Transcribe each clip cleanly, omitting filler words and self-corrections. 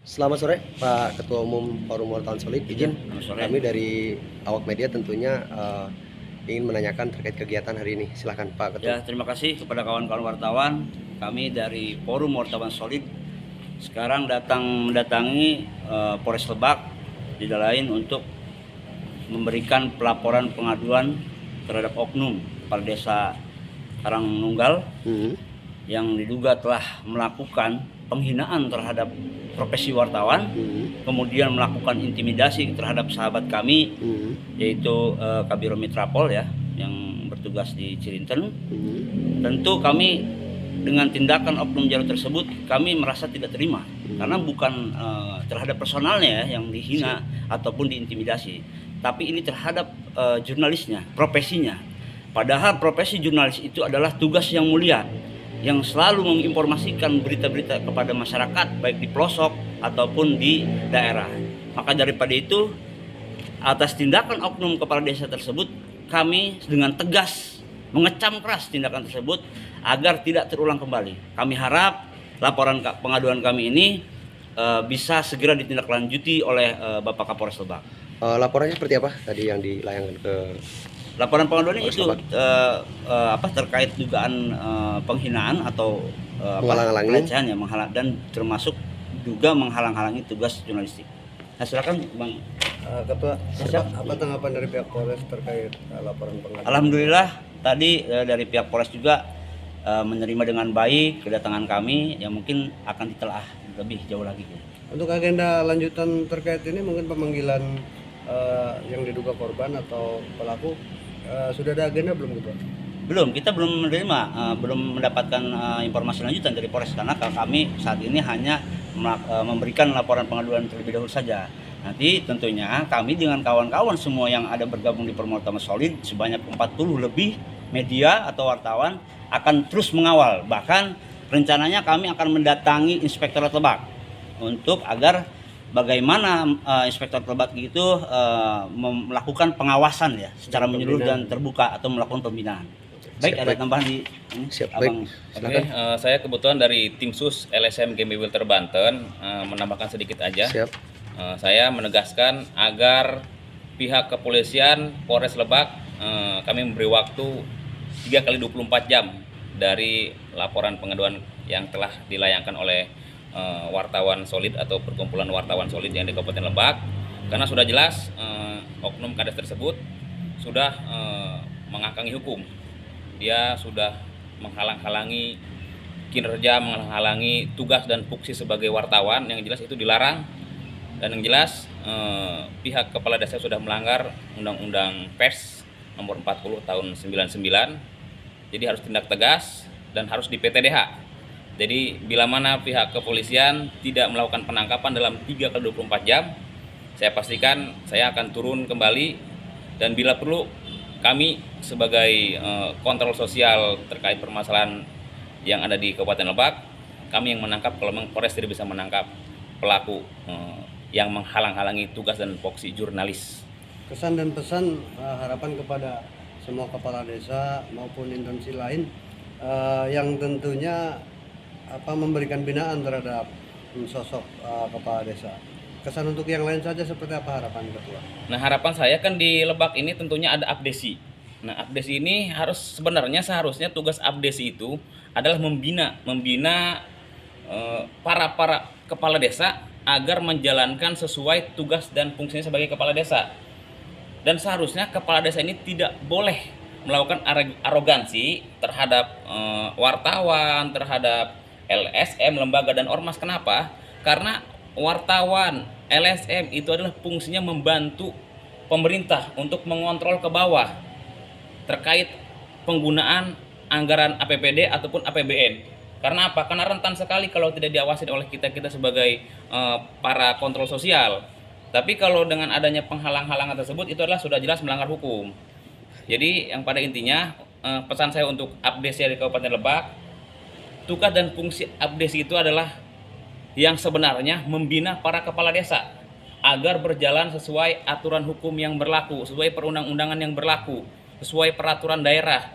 Selamat sore Pak Ketua Umum Forum Wartawan Solid. Ya, Izin selamat sore. kami dari awak media tentunya ingin menanyakan terkait kegiatan hari ini. Silakan Pak Ketua. Ya, terima kasih kepada kawan-kawan wartawan. Kami dari Forum Wartawan Solid sekarang mendatangi Polres Lebak tidak lain untuk memberikan pelaporan pengaduan terhadap oknum kepala desa Karangnunggal yang diduga telah melakukan penghinaan terhadap profesi wartawan, kemudian melakukan intimidasi terhadap sahabat kami, yaitu Kabiro Mitrapol ya, yang bertugas di Cirinten. Tentu kami dengan tindakan oknum jalur tersebut kami merasa tidak terima, karena bukan terhadap personalnya ya, yang dihina ataupun diintimidasi, tapi ini terhadap jurnalisnya, profesinya. Padahal profesi jurnalis itu adalah tugas yang mulia, yang selalu menginformasikan berita-berita kepada masyarakat, baik di pelosok ataupun di daerah. Maka daripada itu, atas tindakan oknum kepala desa tersebut, kami dengan tegas mengecam keras tindakan tersebut agar tidak terulang kembali. Kami harap laporan pengaduan kami ini bisa segera ditindaklanjuti oleh Bapak Kapolres Lebak. Laporannya seperti apa tadi yang dilayangkan ke Laporan pengaduannya itu terkait dugaan penghinaan atau pelecehan ya, dan termasuk juga menghalang-halangi tugas jurnalistik. Nah, silakan Bang Ketua. Apa tanggapan dari pihak Polres terkait laporan pengaduan? Alhamdulillah tadi dari pihak Polres juga menerima dengan baik kedatangan kami, yang mungkin akan ditelaah lebih jauh lagi. Untuk agenda lanjutan terkait ini mungkin pemanggilan yang diduga korban atau pelaku sudah ada agenda belum Ketua? Belum, kita belum menerima, belum mendapatkan informasi lanjutan dari Polres, karena kami saat ini hanya memberikan laporan pengaduan terlebih dahulu saja. Nanti tentunya kami dengan kawan-kawan semua yang ada bergabung di Forum Wartawan Solid sebanyak 40 lebih media atau wartawan akan terus mengawal. Bahkan rencananya kami akan mendatangi Inspektorat Lebak untuk agar bagaimana Inspektorat Lebak itu melakukan pengawasan ya secara menyeluruh dan terbuka, atau melakukan pembinaan. Baik, ada tambahan di ini? Siap, Abang. baik. Saya kebetulan dari tim sus LSM Game Wilter Banten, menambahkan sedikit aja. Siap. Saya menegaskan agar pihak kepolisian Polres Lebak, kami memberi waktu 3 kali 24 jam dari laporan pengaduan yang telah dilayangkan oleh wartawan solid atau perkumpulan wartawan solid yang di Kabupaten Lebak, karena sudah jelas oknum kades tersebut sudah mengakangi hukum. Dia sudah menghalang-halangi kinerja, menghalang-halangi tugas dan fungsi sebagai wartawan, yang jelas itu dilarang. Dan yang jelas pihak kepala desa sudah melanggar Undang-Undang Pers nomor 40 tahun 99. Jadi harus tindak tegas dan harus di PTDH. Jadi bila mana pihak kepolisian tidak melakukan penangkapan dalam 3 kali 24 jam, saya pastikan saya akan turun kembali, dan bila perlu kami sebagai kontrol sosial terkait permasalahan yang ada di Kabupaten Lebak, kami yang menangkap kalau memang Polres tidak bisa menangkap pelaku yang menghalang-halangi tugas dan fungsi jurnalis. Kesan dan pesan harapan kepada semua kepala desa maupun instansi lain yang tentunya memberikan binaan terhadap sosok kepala desa. Kesan untuk yang lain saja seperti apa harapan Ketua? Nah, harapan saya kan di Lebak ini tentunya ada abdesi. Nah, abdesi ini seharusnya tugas abdesi itu adalah membina para kepala desa agar menjalankan sesuai tugas dan fungsinya sebagai kepala desa. Dan seharusnya kepala desa ini tidak boleh melakukan arogansi terhadap wartawan, terhadap LSM, lembaga dan ormas. Kenapa? Karena wartawan, LSM itu adalah fungsinya membantu pemerintah untuk mengontrol ke bawah terkait penggunaan anggaran APBD ataupun APBN. Karena apa? Karena rentan sekali kalau tidak diawasi oleh kita sebagai para kontrol sosial. Tapi kalau dengan adanya penghalang-halangan tersebut, itu adalah sudah jelas melanggar hukum. Jadi yang pada intinya pesan saya untuk abdesi di Kabupaten Lebak, tugas dan fungsi abdesi itu adalah yang sebenarnya membina para kepala desa agar berjalan sesuai aturan hukum yang berlaku, sesuai perundang-undangan yang berlaku, sesuai peraturan daerah,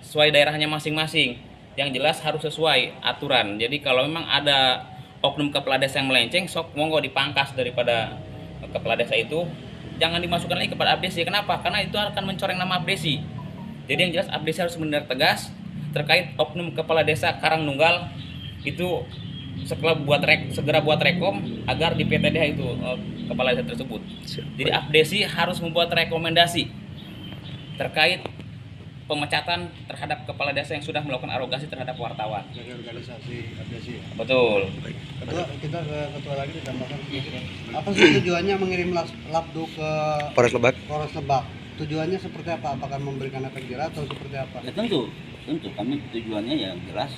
sesuai daerahnya masing-masing. Yang jelas harus sesuai aturan. Jadi kalau memang ada oknum kepala desa yang melenceng, sok monggo dipangkas daripada kepala desa itu, jangan dimasukkan lagi kepada abdesi. Kenapa? Karena itu akan mencoreng nama abdesi. Jadi yang jelas abdesi harus benar tegas terkait oknum kepala desa Karangnunggal itu segera buat rekom agar di PTDH itu kepala desa tersebut. Jadi abdesi harus membuat rekomendasi terkait pemecatan terhadap kepala desa yang sudah melakukan arogasi terhadap wartawan. Dari organisasi abdesi ya. Betul. Ketua, kita ke ketua lagi ditambahkan. Apa sih tujuannya mengirim labdu ke Polres Lebak. Polres Lebak? Tujuannya seperti apa? Apakah memberikan efek jerah atau seperti apa? Ya tentu kami tujuannya yang jelas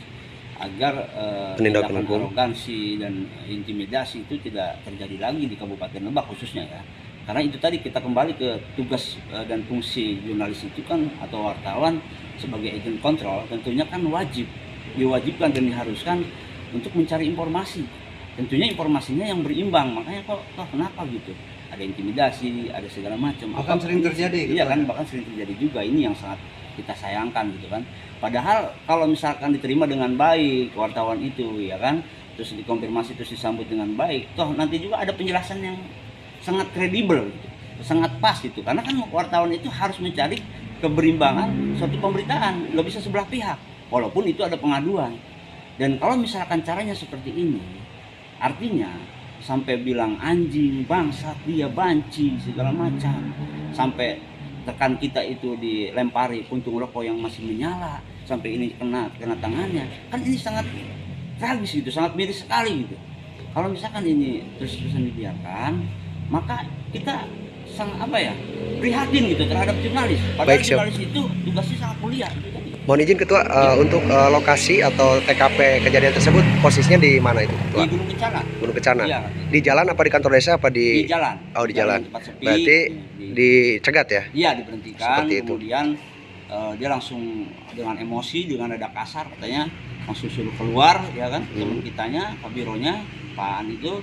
agar Penindakan tindakan hukum. arogansi dan intimidasi itu tidak terjadi lagi di Kabupaten Lebak khususnya ya. Karena itu tadi kita kembali ke tugas dan fungsi jurnalis itu kan atau wartawan sebagai agent kontrol, tentunya kan diwajibkan dan diharuskan untuk mencari informasi. Tentunya informasinya yang berimbang, makanya kok kenapa gitu? Ada intimidasi, ada segala macam. Bahkan sering terjadi. Iya kan, bahkan sering terjadi juga. Ini yang sangat kita sayangkan gitu kan. Padahal kalau misalkan diterima dengan baik wartawan itu ya kan, terus dikonfirmasi terus disambut dengan baik, toh nanti juga ada penjelasan yang sangat kredibel gitu, sangat pas gitu. Karena kan wartawan itu harus mencari keberimbangan suatu pemberitaan, nggak bisa sebelah pihak, walaupun itu ada pengaduan. Dan kalau misalkan caranya seperti ini, artinya sampai bilang anjing, bangsat, dia banci, segala macam, sampai rekan kita itu dilempari puntung rokok yang masih menyala, sampai ini kena tangannya, kan ini sangat tragis gitu, sangat miris sekali gitu. Kalau misalkan ini terus-terusan dibiarkan, maka kita sangat prihatin gitu terhadap jurnalis. Padahal Baik, siap. jurnalis itu tugasnya sangat mulia gitu. Mohon izin Ketua, untuk lokasi atau TKP kejadian tersebut posisinya di mana itu Ketua? Di Gunung Kencana. Gunung Kencana. Iya. Di jalan apa di kantor desa apa Di di? jalan. Oh, di jalan. Tempat sepi. Berarti dicegat ya? Iya, diberhentikan. Seperti itu. Kemudian dia langsung dengan emosi, dengan nada kasar katanya langsung suruh keluar ya kan. Teman kitanya, Kabironya, Pak An itu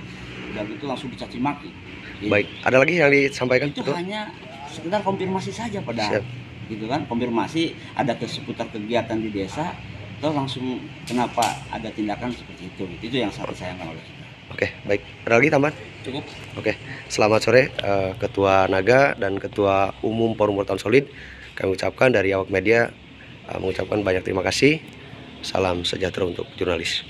udah gitu langsung dicaci maki. Gitu. Baik, ada lagi yang disampaikan Itu Ketua? hanya sekedar konfirmasi saja padahal. Siap. Gitu kan, konfirmasi ada seputar kegiatan di desa, atau langsung kenapa ada tindakan seperti itu. Itu yang sangat disayangkan oleh kita. Oke, baik. Ada lagi tambahan? Cukup. Oke, selamat sore Ketua Naga dan Ketua Umum Forum Wartawan Solid. Kami ucapkan dari awak media mengucapkan banyak terima kasih. Salam sejahtera untuk jurnalis.